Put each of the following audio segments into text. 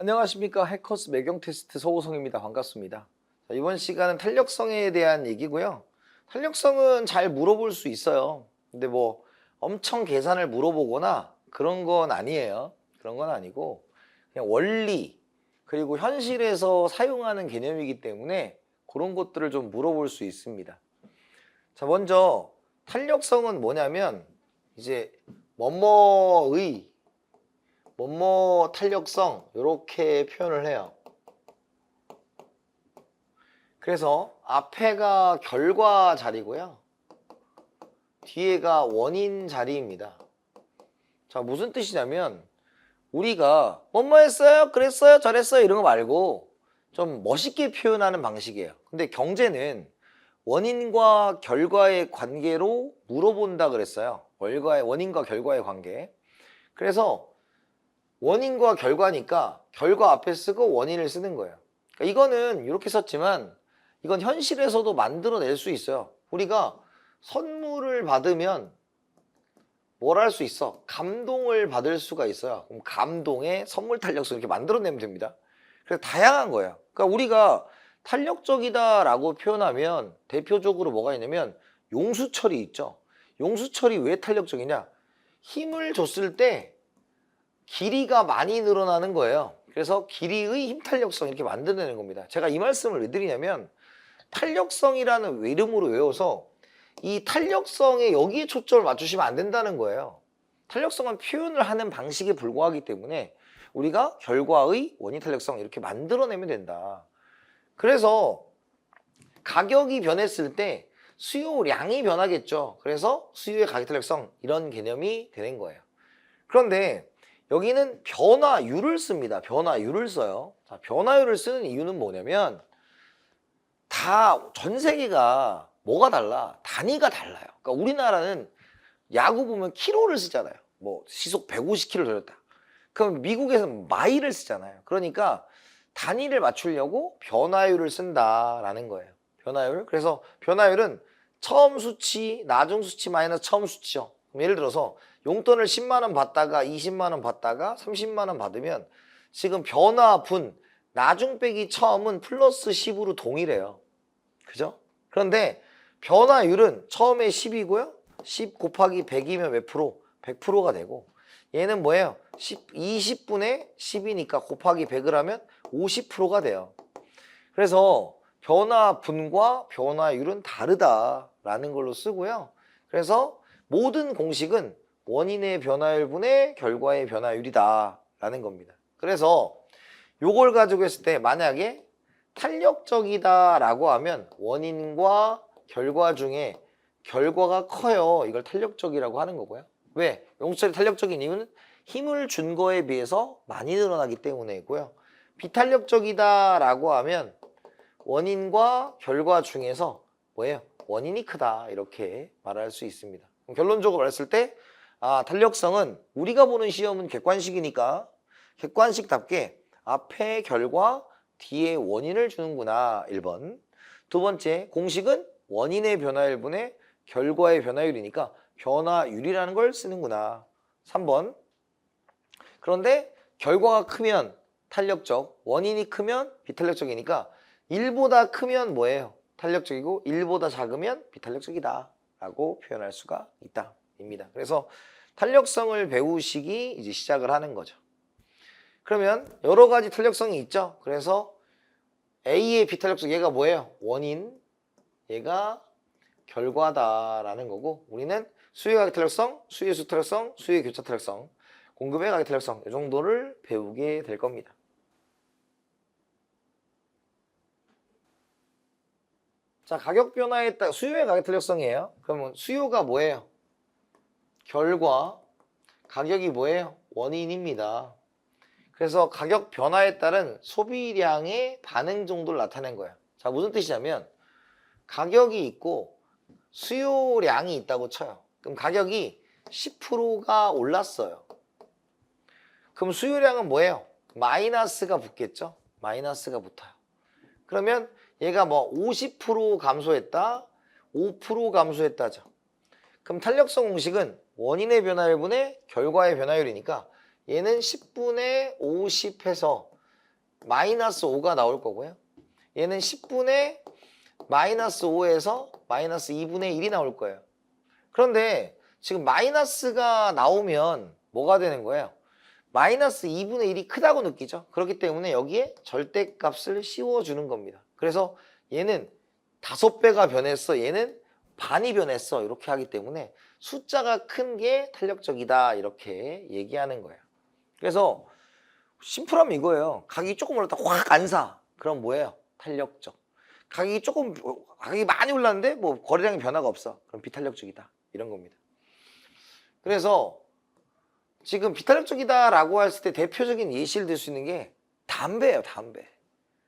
안녕하십니까. 해커스 매경 테스트 서우성입니다. 반갑습니다. 자, 이번 시간은 탄력성에 대한 얘기고요. 탄력성은 잘 물어볼 수 있어요. 근데 뭐 엄청 계산을 물어보거나 그런 건 아니에요. 그런 건 아니고 그냥 원리 그리고 현실에서 사용하는 개념이기 때문에 그런 것들을 좀 물어볼 수 있습니다. 자, 먼저 탄력성은 뭐냐면 이제 뭐뭐의 뭐뭐 탄력성 이렇게 표현을 해요. 그래서 앞에가 결과 자리고요. 뒤에가 원인 자리입니다. 자, 무슨 뜻이냐면 우리가 뭐뭐 했어요? 그랬어요? 저랬어요? 이런 거 말고 좀 멋있게 표현하는 방식이에요. 근데 경제는 원인과 결과의 관계로 물어본다 그랬어요. 원인과 결과의 관계. 그래서 원인과 결과니까 결과 앞에 쓰고 원인을 쓰는 거예요. 그러니까 이거는 이렇게 썼지만 이건 현실에서도 만들어낼 수 있어요. 우리가 선물을 받으면 뭘 할 수 있어? 감동을 받을 수가 있어요. 그럼 감동의 선물 탄력성 이렇게 만들어내면 됩니다. 그래서 다양한 거예요. 그러니까 우리가 탄력적이다라고 표현하면 대표적으로 뭐가 있냐면 용수철이 있죠. 용수철이 왜 탄력적이냐? 힘을 줬을 때 길이가 많이 늘어나는 거예요. 그래서 길이의 힘탄력성 이렇게 만들어내는 겁니다. 제가 이 말씀을 왜 드리냐면 탄력성이라는 이름으로 외워서 이 탄력성에 여기에 초점을 맞추시면 안 된다는 거예요. 탄력성은 표현을 하는 방식에 불과하기 때문에 우리가 결과의 원인 탄력성 이렇게 만들어내면 된다. 그래서 가격이 변했을 때 수요량이 변하겠죠. 그래서 수요의 가격 탄력성 이런 개념이 되는 거예요. 그런데 여기는 변화율을 씁니다. 변화율을 써요. 자, 변화율을 쓰는 이유는 뭐냐면 다 전 세계가 뭐가 달라? 단위가 달라요. 그러니까 우리나라는 야구 보면 키로를 쓰잖아요. 뭐 시속 150km 돌렸다. 그럼 미국에서는 마일을 쓰잖아요. 그러니까 단위를 맞추려고 변화율을 쓴다라는 거예요. 변화율. 그래서 변화율은 처음 수치, 나중 수치 마이너스 처음 수치죠. 그럼 예를 들어서 용돈을 10만 원 받다가 20만 원 받다가 30만 원 받으면 지금 변화분 나중 빼기 처음은 플러스 10으로 동일해요. 그죠? 그런데 변화율은 처음에 10이고요. 10 곱하기 100이면 몇 프로? 100%가 되고 얘는 뭐예요? 20분의 10이니까 곱하기 100을 하면 50%가 돼요. 그래서 변화분과 변화율은 다르다라는 걸로 쓰고요. 그래서 모든 공식은 원인의 변화율분의 결과의 변화율이다라는 겁니다. 그래서 요걸 가지고 했을 때 만약에 탄력적이다라고 하면 원인과 결과 중에 결과가 커요. 이걸 탄력적이라고 하는 거고요. 왜? 용수철이 탄력적인 이유는 힘을 준 거에 비해서 많이 늘어나기 때문이고요. 비탄력적이다라고 하면 원인과 결과 중에서 뭐예요? 원인이 크다 이렇게 말할 수 있습니다. 결론적으로 말했을 때 탄력성은 우리가 보는 시험은 객관식이니까 객관식답게 앞에 결과 뒤에 원인을 주는구나 1번. 두 번째 공식은 원인의 변화율분의 결과의 변화율이니까 변화율이라는 걸 쓰는구나 3번. 그런데 결과가 크면 탄력적, 원인이 크면 비탄력적이니까 1보다 크면 뭐예요? 탄력적이고 1보다 작으면 비탄력적이다 라고 표현할 수가 있다 입니다. 그래서 탄력성을 배우시기 이제 시작을 하는 거죠. 그러면 여러 가지 탄력성이 있죠. 그래서 A의 비탄력성 얘가 뭐예요? 원인, 얘가 결과다라는 거고 우리는 수요의 가격 탄력성, 수요의 수 탄력성, 수요의 교차 탄력성, 공급의 가격 탄력성 이 정도를 배우게 될 겁니다. 자, 가격 변화에 따라 수요의 가격 탄력성이에요. 그러면 수요가 뭐예요? 결과, 가격이 뭐예요? 원인입니다. 그래서 가격 변화에 따른 소비량의 반응 정도를 나타낸 거예요. 자, 무슨 뜻이냐면 가격이 있고 수요량이 있다고 쳐요. 그럼 가격이 10%가 올랐어요. 그럼 수요량은 뭐예요? 마이너스가 붙겠죠? 마이너스가 붙어요. 그러면 얘가 뭐 50% 감소했다, 5% 감소했다죠. 그럼 탄력성 공식은 원인의 변화율분의 결과의 변화율이니까 얘는 10분의 50 해서 마이너스 5가 나올 거고요. 얘는 10분의 마이너스 5에서 마이너스 2분의 1이 나올 거예요. 그런데 지금 마이너스가 나오면 뭐가 되는 거예요? 마이너스 2분의 1이 크다고 느끼죠. 그렇기 때문에 여기에 절대값을 씌워주는 겁니다. 그래서 얘는 5배가 변했어, 얘는 반이 변했어, 이렇게 하기 때문에 숫자가 큰 게 탄력적이다, 이렇게 얘기하는 거예요. 그래서 심플하면 이거예요. 가격이 조금 올랐다 확 안 사, 그럼 뭐예요? 탄력적. 가격이 많이 올랐는데 뭐 거래량의 변화가 없어, 그럼 비탄력적이다, 이런 겁니다. 그래서 지금 비탄력적이다라고 했을 때 대표적인 예시를 들 수 있는 게 담배예요.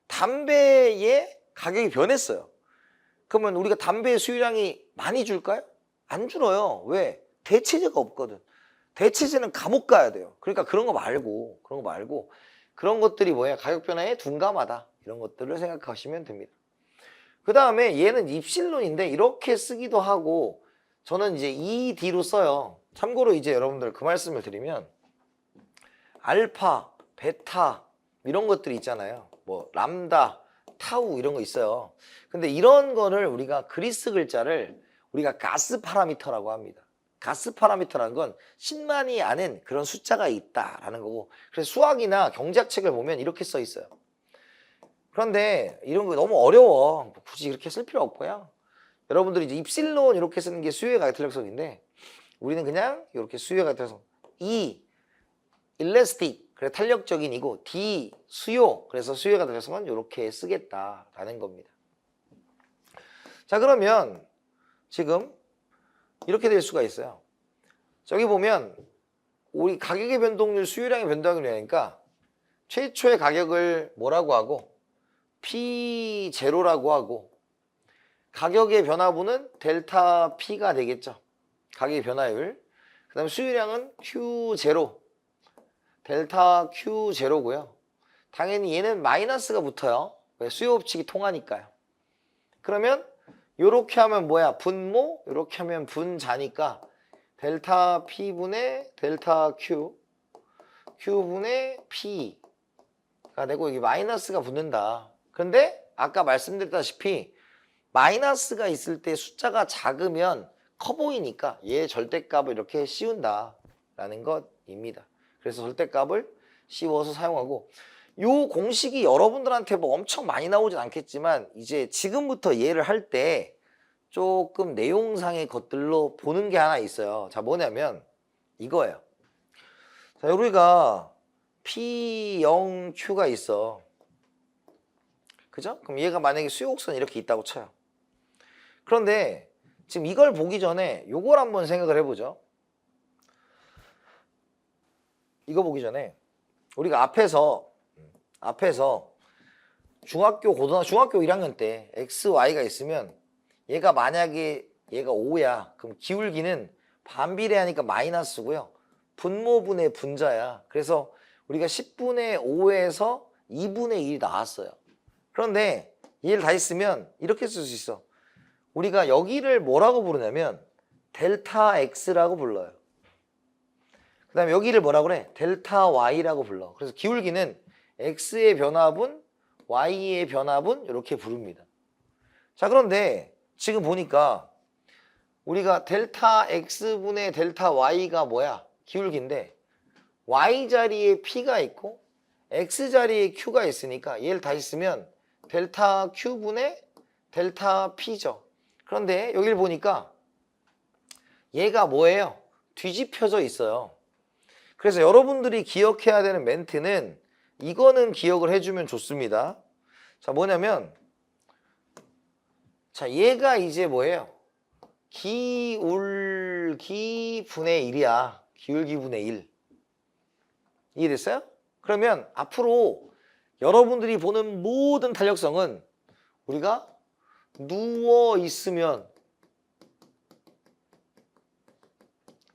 담배의 가격이 변했어요. 그러면 우리가 담배의 수요량이 많이 줄까요? 안 줄어요. 왜? 대체제가 없거든. 대체제는 감옥 가야 돼요. 그러니까 그런 거 말고 그런 것들이 뭐야? 가격 변화에 둔감하다, 이런 것들을 생각하시면 됩니다. 그 다음에 얘는 입실론인데 이렇게 쓰기도 하고, 저는 이제 ED로 써요. 참고로 이제 여러분들 그 말씀을 드리면 알파, 베타 이런 것들이 있잖아요. 뭐 람다, 타우 이런 거 있어요. 근데 이런 거를 우리가 그리스 글자를 우리가 가스 파라미터라고 합니다. 가스 파라미터라는 건 10만이 아는 그런 숫자가 있다라는 거고, 그래서 수학이나 경제학 책을 보면 이렇게 써 있어요. 그런데 이런 거 너무 어려워. 굳이 이렇게 쓸 필요 없고요. 여러분들이 이제 입실론 이렇게 쓰는 게 수요의 가격 탄력성인데, 우리는 그냥 이렇게 수요의 가격 탄력성, E 일레스틱, 그래 탄력적인 이고, D 수요, 그래서 수요의 가격 탄력성은 이렇게 쓰겠다라는 겁니다. 자, 그러면 지금 이렇게 될 수가 있어요. 저기 보면 우리 가격의 변동률, 수요량의 변동률이니까 최초의 가격을 뭐라고 하고 P0라고 하고, 가격의 변화분은 델타 P가 되겠죠. 가격의 변화율. 그 다음에 수요량은 Q0, 델타 Q0고요. 당연히 얘는 마이너스가 붙어요. 왜? 수요 법칙이 통하니까요. 그러면 요렇게 하면 뭐야? 분모, 요렇게 하면 분자니까 델타 P분의 델타 Q, Q분의 P가 되고, 여기 마이너스가 붙는다. 그런데 아까 말씀드렸다시피 마이너스가 있을 때 숫자가 작으면 커 보이니까 얘 절대값을 이렇게 씌운다라는 것입니다. 그래서 절대값을 씌워서 사용하고, 요 공식이 여러분들한테 뭐 엄청 많이 나오진 않겠지만 이제 지금부터 얘를 할 때 조금 내용상의 것들로 보는 게 하나 있어요. 자, 뭐냐면 이거예요. 자, 우리가 P0Q가 있어. 그죠? 그럼 얘가 만약에 수요 곡선이 이렇게 있다고 쳐요. 그런데 지금 이걸 보기 전에 요걸 한번 생각을 해보죠. 이거 보기 전에 우리가 앞에서 중학교 1학년 때 X, Y가 있으면 얘가 만약에 얘가 5야. 그럼 기울기는 반비례하니까 마이너스고요. 분모분의 분자야. 그래서 우리가 10분의 5에서 2분의 1이 나왔어요. 그런데 얘를 다시 쓰면 이렇게 쓸 수 있어. 우리가 여기를 뭐라고 부르냐면 델타 X라고 불러요. 그 다음에 여기를 뭐라고 그래? 델타 Y라고 불러. 그래서 기울기는 X의 변화분, Y의 변화분 이렇게 부릅니다. 자, 그런데 지금 보니까 우리가 델타 X분의 델타 Y가 뭐야? 기울기인데 Y 자리에 P가 있고 X 자리에 Q가 있으니까 얘를 다시 쓰면 델타 Q분의 델타 P죠. 그런데 여기를 보니까 얘가 뭐예요? 뒤집혀져 있어요. 그래서 여러분들이 기억해야 되는 멘트는 이거는 기억을 해주면 좋습니다. 자, 뭐냐면 자, 얘가 이제 뭐예요? 기울기 분의 1이야. 기울기 분의 1. 이해됐어요? 그러면 앞으로 여러분들이 보는 모든 탄력성은 우리가 누워 있으면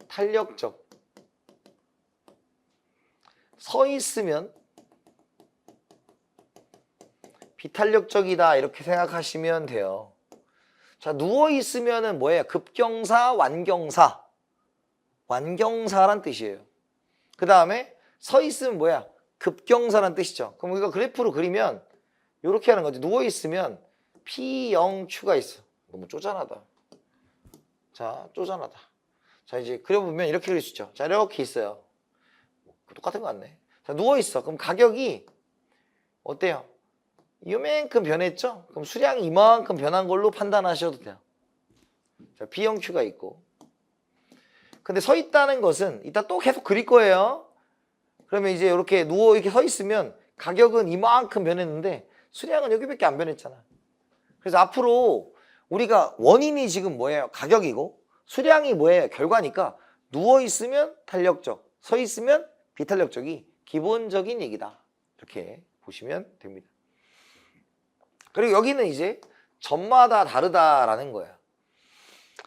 탄력적, 서 있으면 비탄력적이다, 이렇게 생각하시면 돼요. 자, 누워 있으면은 뭐예요? 급경사, 완경사란 뜻이에요. 그 다음에 서 있으면 뭐야? 급경사라는 뜻이죠. 그럼 우리가 그래프로 그리면 이렇게 하는 거지. 누워있으면 P0Q가 있어. 너무 쪼잔하다. 자, 쪼잔하다. 자, 이제 그려보면 이렇게 그릴 수 있죠. 자, 이렇게 있어요. 똑같은 거 같네. 자, 누워있어. 그럼 가격이 어때요? 이만큼 변했죠? 그럼 수량이 이만큼 변한 걸로 판단하셔도 돼요. 자, P0Q가 있고. 근데 서 있다는 것은 이따 또 계속 그릴 거예요. 그러면 이제 이렇게 누워 이렇게 서 있으면 가격은 이만큼 변했는데 수량은 여기밖에 안 변했잖아. 그래서 앞으로 우리가 원인이 지금 뭐예요? 가격이고 수량이 뭐예요? 결과니까 누워 있으면 탄력적, 서 있으면 비탄력적이 기본적인 얘기다. 이렇게 보시면 됩니다. 그리고 여기는 이제 점마다 다르다라는 거예요.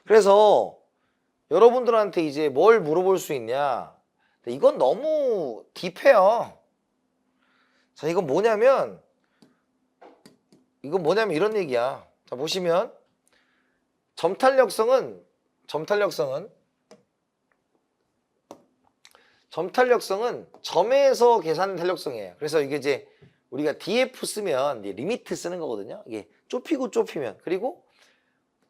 그래서 여러분들한테 이제 뭘 물어볼 수 있냐? 이건 너무 딥해요. 자, 이건 뭐냐면 이런 얘기야. 자, 보시면 점탄력성은 점에서 계산된 탄력성이에요. 그래서 이게 이제 우리가 DF 쓰면 리미트 쓰는 거거든요. 이게 좁히고 좁히면. 그리고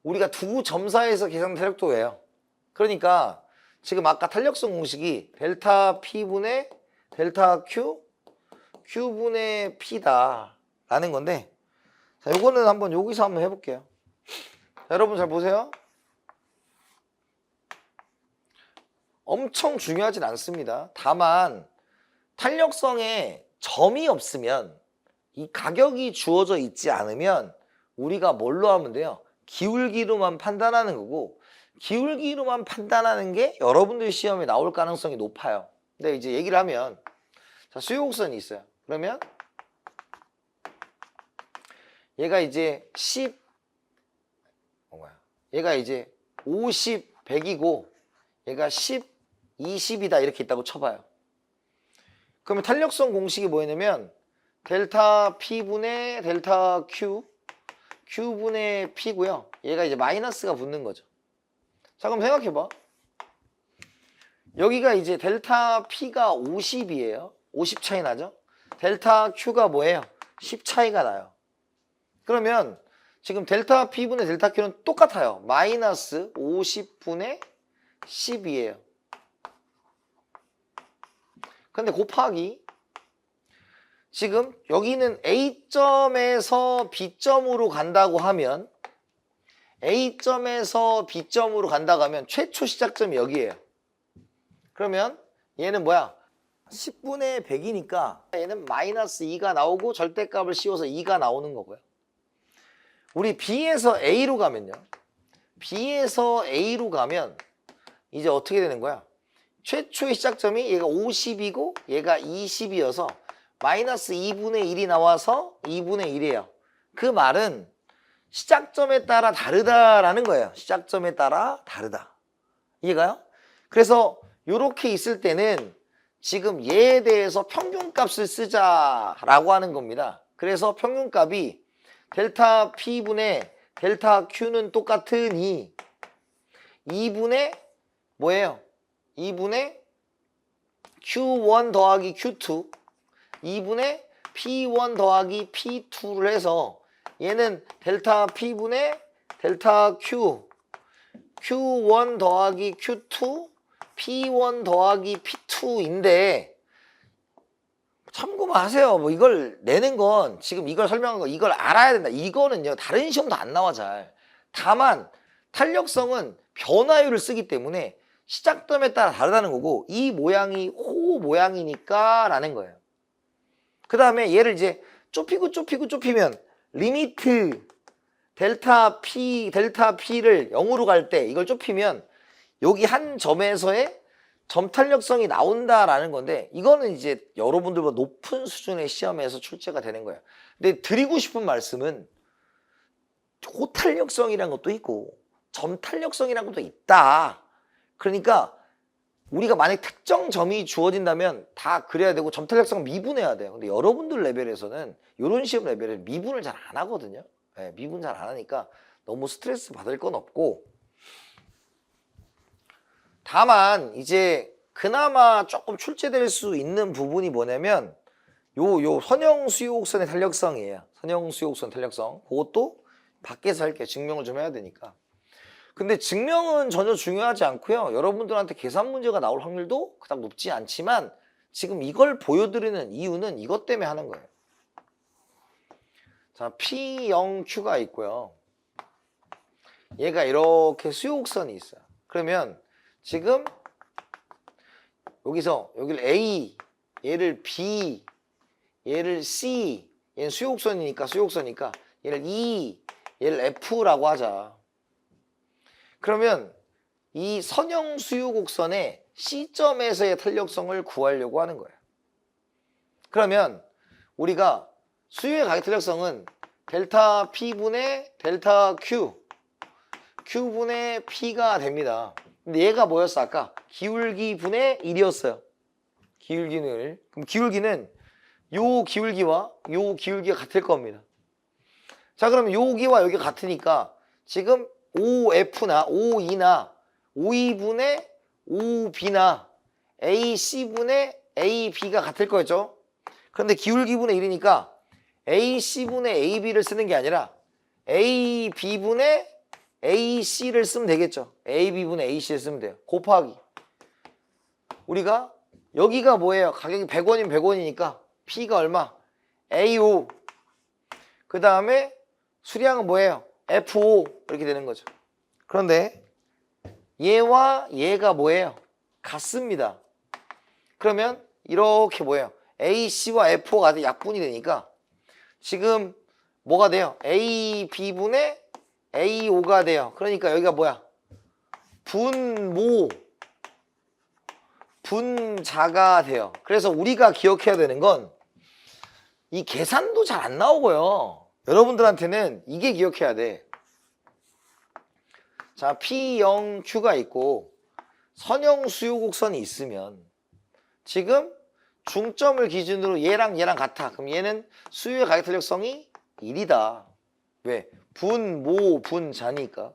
우리가 두 점사에서 계산된 탄력도예요. 그러니까 지금 아까 탄력성 공식이 델타 P분의 델타 Q, Q분의 P다 라는 건데, 자, 요거는 여기서 한번 해볼게요. 자, 여러분 잘 보세요. 엄청 중요하진 않습니다. 다만 탄력성에 점이 없으면, 이 가격이 주어져 있지 않으면 우리가 뭘로 하면 돼요? 기울기로만 판단하는 거고, 기울기로만 판단하는 게 여러분들 시험에 나올 가능성이 높아요. 근데 이제 얘기를 하면, 자, 수요곡선이 있어요. 그러면 얘가 이제 10, 얘가 이제 50, 100이고 얘가 10, 20이다 이렇게 있다고 쳐봐요. 그러면 탄력성 공식이 뭐냐면 델타 P분의 델타 Q, Q분의 P고요. 얘가 이제 마이너스가 붙는 거죠. 자, 그럼 생각해봐. 여기가 이제 델타 P가 50이에요. 50 차이 나죠? 델타 Q가 뭐예요? 10 차이가 나요. 그러면 지금 델타 P분의 델타 Q는 똑같아요. 마이너스 50분의 10이에요. 근데 곱하기 지금 여기는 A점에서 B점으로 간다고 하면 A점에서 B점으로 간다고 하면 최초 시작점이 여기에요. 그러면 얘는 뭐야? 10분의 100이니까 얘는 마이너스 2가 나오고 절대값을 씌워서 2가 나오는 거고요. 우리 B에서 A로 가면요. B에서 A로 가면 이제 어떻게 되는 거야? 최초의 시작점이 얘가 50이고 얘가 20이어서 마이너스 2분의 1이 나와서 2분의 1이에요. 그 말은 시작점에 따라 다르다라는 거예요. 시작점에 따라 다르다. 이해가요? 그래서 이렇게 있을 때는 지금 얘에 대해서 평균값을 쓰자라고 하는 겁니다. 그래서 평균값이 델타 P분의 델타 Q는 똑같으니 2분의 뭐예요? 2분의 Q1 더하기 Q2 2분의 P1 더하기 P2를 해서 얘는 델타 P분의 델타 Q Q1 더하기 Q2 P1 더하기 P2인데 참고만 하세요. 뭐 이걸 내는 건 지금 이걸 설명한 거 이걸 알아야 된다. 이거는요 다른 시험도 안 나와 잘. 다만 탄력성은 변화율을 쓰기 때문에 시작점에 따라 다르다는 거고 이 모양이 호 모양이니까 라는 거예요. 그 다음에 얘를 이제 좁히면 리미트 델타 P를 0으로 갈 때 이걸 좁히면 여기 한 점에서의 점 탄력성이 나온다라는 건데 이거는 이제 여러분들보다 높은 수준의 시험에서 출제가 되는 거예요. 근데 드리고 싶은 말씀은 호탄력성이라는 것도 있고 점 탄력성이라는 것도 있다. 그러니까 우리가 만약 특정 점이 주어진다면 다 그래야 되고 점 탄력성은 미분해야 돼요. 근데 여러분들 레벨에서는 이런 시험 레벨에 미분을 잘 안 하거든요. 네, 미분 잘 안 하니까 너무 스트레스 받을 건 없고 다만 이제 그나마 조금 출제될 수 있는 부분이 뭐냐면 요 선형 수유곡선의 탄력성이에요. 선형 수유곡선 탄력성. 그것도 밖에서 할게요. 증명을 좀 해야 되니까. 근데 증명은 전혀 중요하지 않고요. 여러분들한테 계산 문제가 나올 확률도 그닥 높지 않지만 지금 이걸 보여드리는 이유는 이것 때문에 하는 거예요. 자, P0Q가 있고요. 얘가 이렇게 수요곡선이 있어요. 그러면 지금 여기를 A, 얘를 B, 얘를 C, 얘는 수요곡선이니까 얘를 E, 얘를 F라고 하자. 그러면 이 선형 수요곡선의 C점에서의 탄력성을 구하려고 하는 거예요. 그러면 우리가 수유의 가격 탄력성은 델타 P분의 델타 Q, Q분의 P가 됩니다. 근데 얘가 뭐였어? 아까 기울기 분의 1이었어요. 기울기는. 그럼 기울기는 요 기울기와 요 기울기가 같을 겁니다. 자, 그러면 여기와 여기가 같으니까 지금 OF나 OE나 OE분의 OB나 AC분의 AB가 같을 거였죠. 그런데 기울기분의 1이니까 AC분의 AB를 쓰는 게 아니라 AB분의 AC를 쓰면 되겠죠. AB분의 AC를 쓰면 돼요. 곱하기. 우리가 여기가 뭐예요? 가격이 100원이면 100원이니까 P가 얼마? AO. 그 다음에 수량은 뭐예요? FO. 이렇게 되는 거죠. 그런데 얘와 얘가 뭐예요? 같습니다. 그러면 이렇게 뭐예요? AC와 FO가 약분이 되니까 지금 뭐가 돼요? AB분의 AO가 돼요. 그러니까 여기가 뭐야? 분모, 분자가 돼요. 그래서 우리가 기억해야 되는 건 이 계산도 잘 안 나오고요. 여러분들한테는 이게 기억해야 돼. 자, P0Q가 있고 선형 수요곡선이 있으면 지금 중점을 기준으로 얘랑 같아. 그럼 얘는 수유의 가격 탄력성이 1이다. 왜? 분모 분자니까.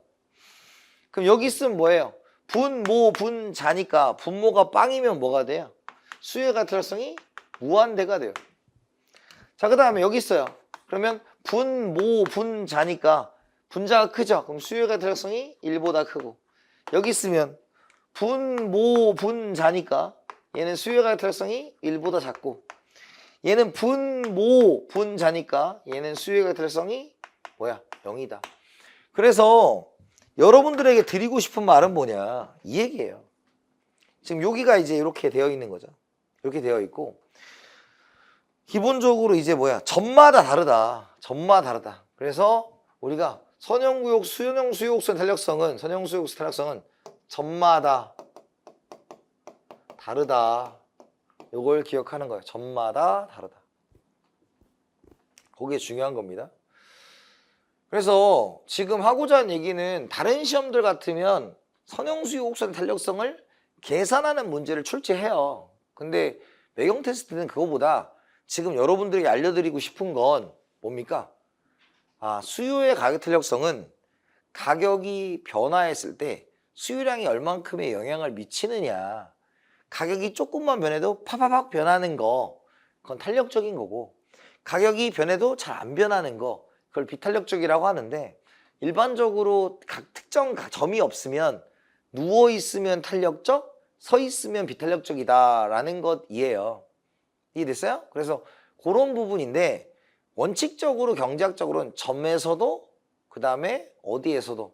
그럼 여기 있으면 뭐예요? 분모 분자니까 분모가 빵이면 뭐가 돼요? 수유의 가격 탄력성이 무한대가 돼요. 자, 그 다음에 여기 있어요. 그러면 분모 분자니까 분자가 크죠? 그럼 수유의 가격 탄력성이 1보다 크고, 여기 있으면 분모 분자니까 얘는 수유의 가격 탄력성이 1보다 작고, 얘는 분모 분자니까 얘는 수유의 가격 탄력성이 뭐야? 0이다. 그래서 여러분들에게 드리고 싶은 말은 뭐냐? 이 얘기예요. 지금 여기가 이제 이렇게 되어 있는 거죠. 이렇게 되어 있고, 기본적으로 이제 뭐야? 점마다 다르다. 점마다 다르다. 그래서 우리가 선형 수요곡선 탄력성은 점마다 다르다. 이걸 기억하는 거예요. 점마다 다르다. 그게 중요한 겁니다. 그래서 지금 하고자 하는 얘기는 다른 시험들 같으면 선형 수요곡선 탄력성을 계산하는 문제를 출제해요. 근데 외경 테스트는 그거보다 지금 여러분들에게 알려드리고 싶은 건 뭡니까? 수요의 가격 탄력성은 가격이 변화했을 때 수요량이 얼만큼의 영향을 미치느냐. 가격이 조금만 변해도 파파박 변하는 거, 그건 탄력적인 거고, 가격이 변해도 잘 안 변하는 거, 그걸 비탄력적이라고 하는데, 일반적으로 각 특정 점이 없으면 누워 있으면 탄력적, 서 있으면 비탄력적이다라는 것이에요. 이해됐어요? 그래서 그런 부분인데, 원칙적으로 경제학적으로는 점에서도, 그 다음에 어디에서도,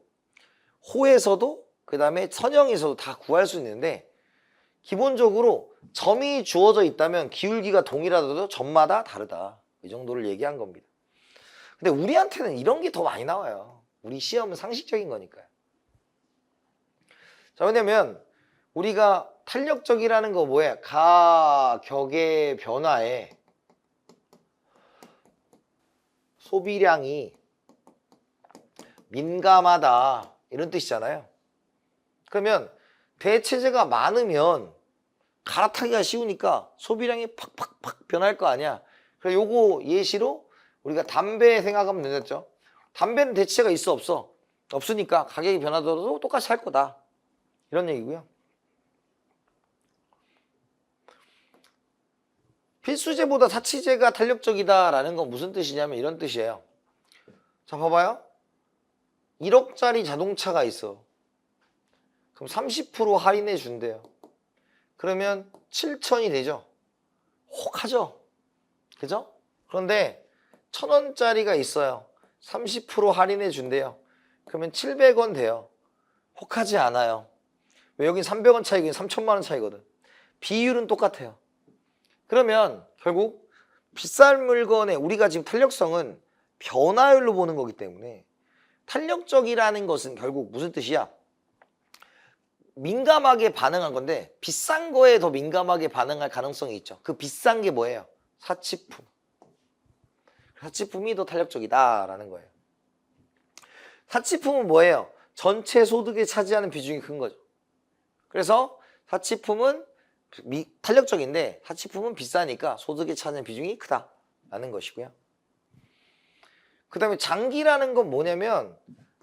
호에서도, 그 다음에 선형에서도 다 구할 수 있는데, 기본적으로 점이 주어져 있다면 기울기가 동일하더라도 점마다 다르다. 이 정도를 얘기한 겁니다. 근데 우리한테는 이런 게 더 많이 나와요. 우리 시험은 상식적인 거니까요. 자, 왜냐면 우리가 탄력적이라는 거 뭐예요? 가격의 변화에 소비량이 민감하다, 이런 뜻이잖아요. 그러면 대체재가 많으면 갈아타기가 쉬우니까 소비량이 팍팍팍 변할 거 아니야. 그래서 요거 예시로 우리가 담배 생각하면 되겠죠. 담배는 대체재가 있어 없어? 없으니까 가격이 변하더라도 똑같이 할 거다. 이런 얘기고요. 필수제보다 사치제가 탄력적이다라는 건 무슨 뜻이냐면 이런 뜻이에요. 자, 봐봐요. 1억짜리 자동차가 있어. 그럼 30% 할인해 준대요. 그러면 7천이 되죠. 혹하죠. 그죠? 그런데 1,000원짜리가 있어요. 30% 할인해 준대요. 그러면 700원 돼요. 혹하지 않아요. 왜 여긴 300원 차이고 3천만 원 차이거든. 비율은 똑같아요. 그러면 결국 비싼 물건에 우리가 지금 탄력성은 변화율로 보는 거기 때문에 탄력적이라는 것은 결국 무슨 뜻이야? 민감하게 반응한 건데 비싼 거에 더 민감하게 반응할 가능성이 있죠. 그 비싼 게 뭐예요? 사치품. 사치품이 더 탄력적이다라는 거예요. 사치품은 뭐예요? 전체 소득에 차지하는 비중이 큰 거죠. 그래서 사치품은 탄력적인데 사치품은 비싸니까 소득에 차지하는 비중이 크다라는 것이고요. 그 다음에 장기라는 건 뭐냐면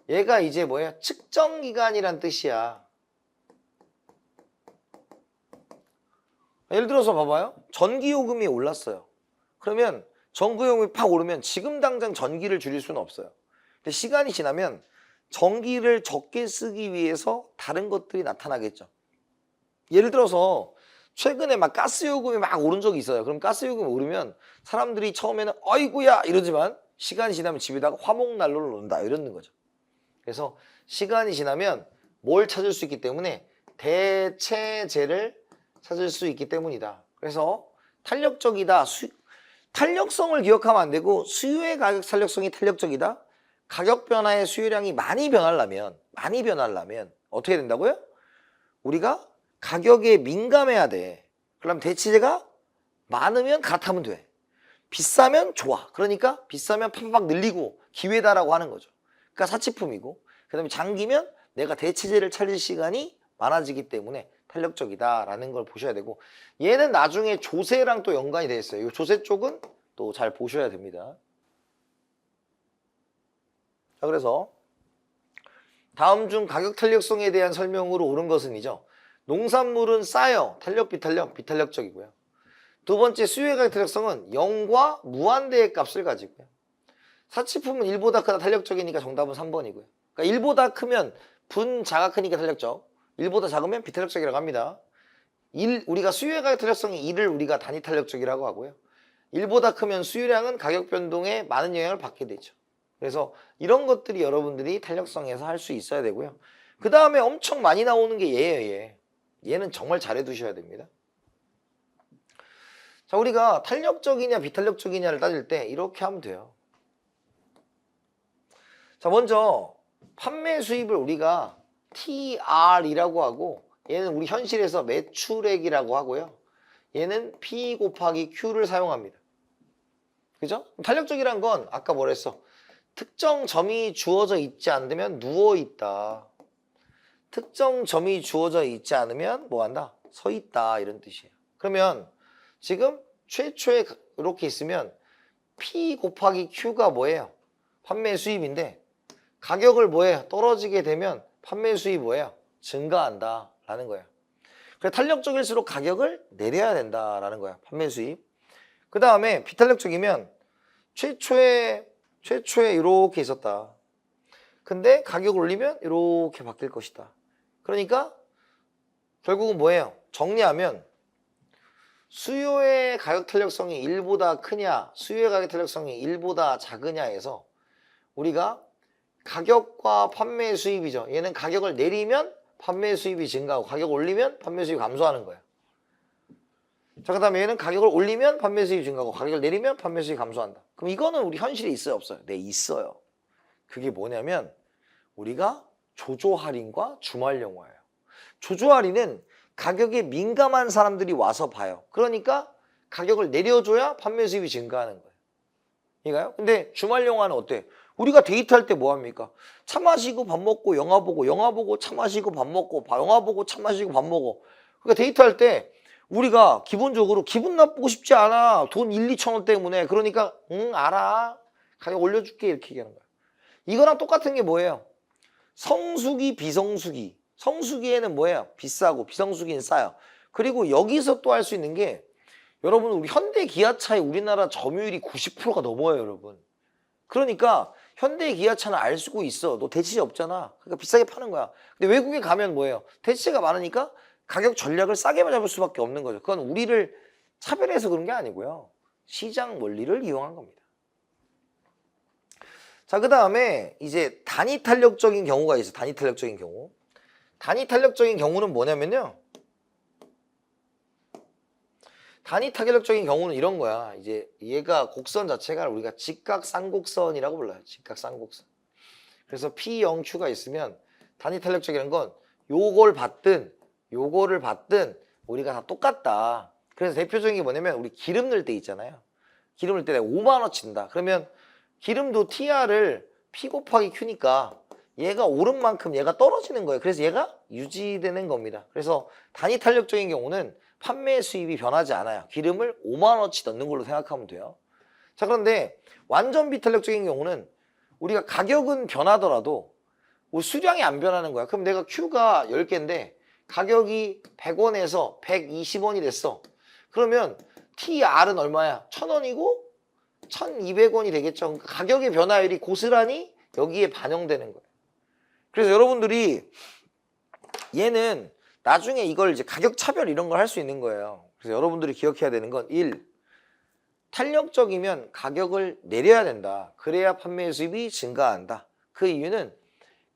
얘가 이제 뭐예요? 측정기간이란 뜻이야. 예를 들어서 봐봐요. 전기요금이 올랐어요. 그러면 전기요금이 팍 오르면 지금 당장 전기를 줄일 수는 없어요. 근데 시간이 지나면 전기를 적게 쓰기 위해서 다른 것들이 나타나겠죠. 예를 들어서 최근에 막 가스요금이 막 오른 적이 있어요. 그럼 가스요금이 오르면 사람들이 처음에는 어이구야 이러지만 시간이 지나면 집에다가 화목난로를 놓는다 이러는 거죠. 그래서 시간이 지나면 뭘 찾을 수 있기 때문에 대체제를 찾을 수 있기 때문이다. 그래서 탄력적이다. 탄력성을 기억하면 안 되고 수요의 가격 탄력성이 탄력적이다. 가격 변화의 수요량이 많이 변하려면 어떻게 된다고요? 우리가 가격에 민감해야 돼. 그럼 대체제가 많으면 갈아타면 돼. 비싸면 좋아. 그러니까 비싸면 팍팍 늘리고 기회다라고 하는 거죠. 그러니까 사치품이고 그 다음에 장기면 내가 대체제를 찾을 시간이 많아지기 때문에 탄력적이다라는 걸 보셔야 되고 얘는 나중에 조세랑 또 연관이 되어 있어요. 이 조세 쪽은 또 잘 보셔야 됩니다. 자, 그래서 다음 중 가격 탄력성에 대한 설명으로 옳은 것은이죠. 농산물은 싸요. 탄력, 비탄력, 비탄력적이고요. 두 번째 수요의 가격 탄력성은 0과 무한대의 값을 가지고요. 사치품은 1보다 크다 탄력적이니까 정답은 3번이고요. 그러니까 1보다 크면 분자가 크니까 탄력적, 1보다 작으면 비탄력적이라고 합니다. 우리가 수요의 가격 탄력성이 1을 우리가 단위 탄력적이라고 하고요. 1보다 크면 수요량은 가격 변동에 많은 영향을 받게 되죠. 그래서 이런 것들이 여러분들이 탄력성에서 할 수 있어야 되고요. 그 다음에 엄청 많이 나오는 게 얘예요. 얘는 정말 잘해 두셔야 됩니다. 자, 우리가 탄력적이냐 비탄력적이냐를 따질 때 이렇게 하면 돼요. 자, 먼저 판매 수입을 우리가 TR이라고 하고 얘는 우리 현실에서 매출액이라고 하고요. 얘는 P 곱하기 Q를 사용합니다. 그죠? 탄력적이란 건 아까 뭐랬어? 특정 점이 주어져 있지 않으면 누워있다. 특정 점이 주어져 있지 않으면 뭐한다? 서있다 이런 뜻이에요. 그러면 지금 최초에 이렇게 있으면 P 곱하기 Q가 뭐예요? 판매 수입인데 가격을 뭐예요? 떨어지게 되면 판매 수입이 뭐예요? 증가한다 라는 거예요. 그래서 탄력적일수록 가격을 내려야 된다라는 거야. 판매 수입. 그 다음에 비탄력적이면 최초에 이렇게 있었다. 근데 가격을 올리면 이렇게 바뀔 것이다. 그러니까 결국은 뭐예요? 정리하면 수요의 가격 탄력성이 1보다 크냐, 수요의 가격 탄력성이 1보다 작으냐에서 우리가 가격과 판매 수입이죠. 얘는 가격을 내리면 판매 수입이 증가하고 가격을 올리면 판매 수입이 감소하는 거예요. 자, 그 다음에 얘는 가격을 올리면 판매 수입이 증가하고 가격을 내리면 판매 수입이 감소한다. 그럼 이거는 우리 현실에 있어요, 없어요? 네, 있어요. 그게 뭐냐면 우리가 조조 할인과 주말 영화예요. 조조 할인은 가격에 민감한 사람들이 와서 봐요. 그러니까 가격을 내려줘야 판매 수입이 증가하는 거예요. 이가요? 근데 주말 영화는 어때? 우리가 데이트할 때 뭐 합니까? 차 마시고 밥 먹고 영화 보고 영화 보고 차 마시고 밥 먹고 영화 보고 차 마시고 밥 먹어. 그러니까 데이트할 때 우리가 기본적으로 기분 나쁘고 싶지 않아. 돈 1, 2천 원 때문에. 그러니까 응 알아. 가격 올려줄게 이렇게 얘기하는 거야. 이거랑 똑같은 게 뭐예요? 성수기, 비성수기. 성수기에는 뭐예요? 비싸고 비성수기는 싸요. 그리고 여기서 또 할 수 있는 게 여러분 우리 현대 기아차의 우리나라 점유율이 90%가 넘어요, 여러분. 그러니까 현대 기아차는 알 수고 있어. 너 대치제 없잖아. 그러니까 비싸게 파는 거야. 근데 외국에 가면 뭐예요? 대치제가 많으니까 가격 전략을 싸게 잡을 수밖에 없는 거죠. 그건 우리를 차별해서 그런 게 아니고요. 시장 원리를 이용한 겁니다. 자, 그 다음에 이제 단위 탄력적인 경우가 있어요. 단위 탄력적인 경우. 단위 탄력적인 경우는 뭐냐면요. 단위 탄력적인 경우는 이런 거야. 이제 얘가 곡선 자체가 우리가 직각쌍곡선이라고 불러요. 직각쌍곡선. 그래서 P0Q가 있으면 단위 탄력적이라는 건 요걸 받든 요거를 받든 우리가 다 똑같다. 그래서 대표적인 게 뭐냐면 우리 기름 넣을 때 있잖아요. 기름 넣을 때 내가 5만 원 친다. 그러면 기름도 TR을 P 곱하기 Q니까 얘가 오른 만큼 얘가 떨어지는 거예요. 그래서 얘가 유지되는 겁니다. 그래서 단위 탄력적인 경우는 판매 수입이 변하지 않아요. 기름을 5만 원어치 넣는 걸로 생각하면 돼요. 자, 그런데 완전 비탄력적인 경우는 우리가 가격은 변하더라도 우리 수량이 안 변하는 거야. 그럼 내가 Q가 10개인데 가격이 100원에서 120원이 됐어. 그러면 TR은 얼마야? 1000원이고 1200원이 되겠죠. 그러니까 가격의 변화율이 고스란히 여기에 반영되는 거예요. 그래서 여러분들이 얘는 나중에 이걸 이제 가격 차별 이런 걸 할 수 있는 거예요. 그래서 여러분들이 기억해야 되는 건 1. 탄력적이면 가격을 내려야 된다. 그래야 판매 수입이 증가한다. 그 이유는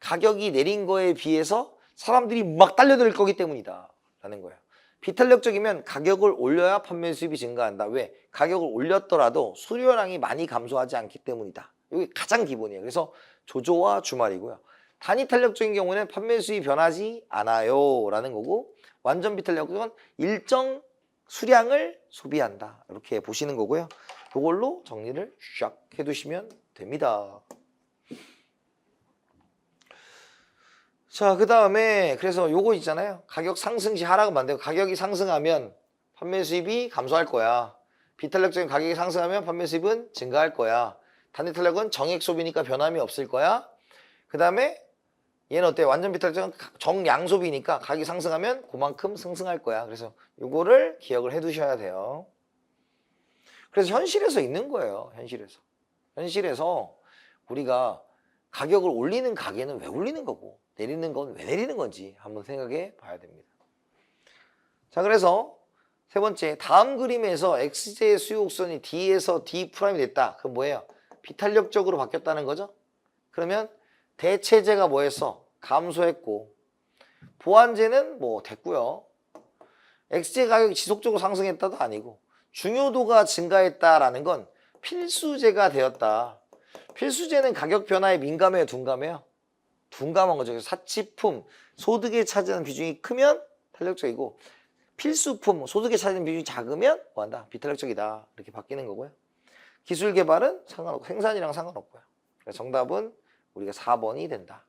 가격이 내린 거에 비해서 사람들이 막 딸려들 거기 때문이다. 라는 거예요. 비탄력적이면 가격을 올려야 판매 수입이 증가한다. 왜? 가격을 올렸더라도 수요량이 많이 감소하지 않기 때문이다. 이게 가장 기본이에요. 그래서 조조와 주말이고요. 단위 탄력적인 경우는 판매 수입이 변하지 않아요 라는 거고, 완전 비탄력은 일정 수량을 소비한다 이렇게 보시는 거고요. 이걸로 정리를 쫙 해두시면 됩니다. 자, 그 다음에 그래서 요거 있잖아요. 가격 상승 시 하락은 반대고, 가격이 상승하면 판매 수입이 감소할 거야. 비탄력적인 가격이 상승하면 판매 수입은 증가할 거야. 단위 탄력은 정액 소비니까 변함이 없을 거야. 그 다음에 얘는 어때요? 완전 비탄력은 정양 소비니까 가격이 상승하면 그만큼 상승할 거야. 그래서 요거를 기억을 해 두셔야 돼요. 그래서 현실에서 있는 거예요. 현실에서 우리가 가격을 올리는 가게는 왜 올리는 거고 내리는 건 왜 내리는 건지 한번 생각해 봐야 됩니다. 자, 그래서 세 번째, 다음 그림에서 XJ의 수요 곡선이 D에서 D' 이 됐다. 그건 뭐예요? 비탄력적으로 바뀌었다는 거죠. 그러면 대체제가 뭐였어? 감소했고, 보완제는 뭐 됐고요. XJ 가격이 지속적으로 상승했다도 아니고, 중요도가 증가했다라는 건 필수제가 되었다. 필수제는 가격 변화에 민감해요, 둔감해요? 둔감한 거죠. 그래서 사치품, 소득에 차지하는 비중이 크면 탄력적이고, 필수품, 소득에 차지하는 비중이 작으면 뭐한다? 비탄력적이다. 이렇게 바뀌는 거고요. 기술 개발은 상관없고, 생산이랑 상관없고요. 그래서 정답은 우리가 4번이 된다.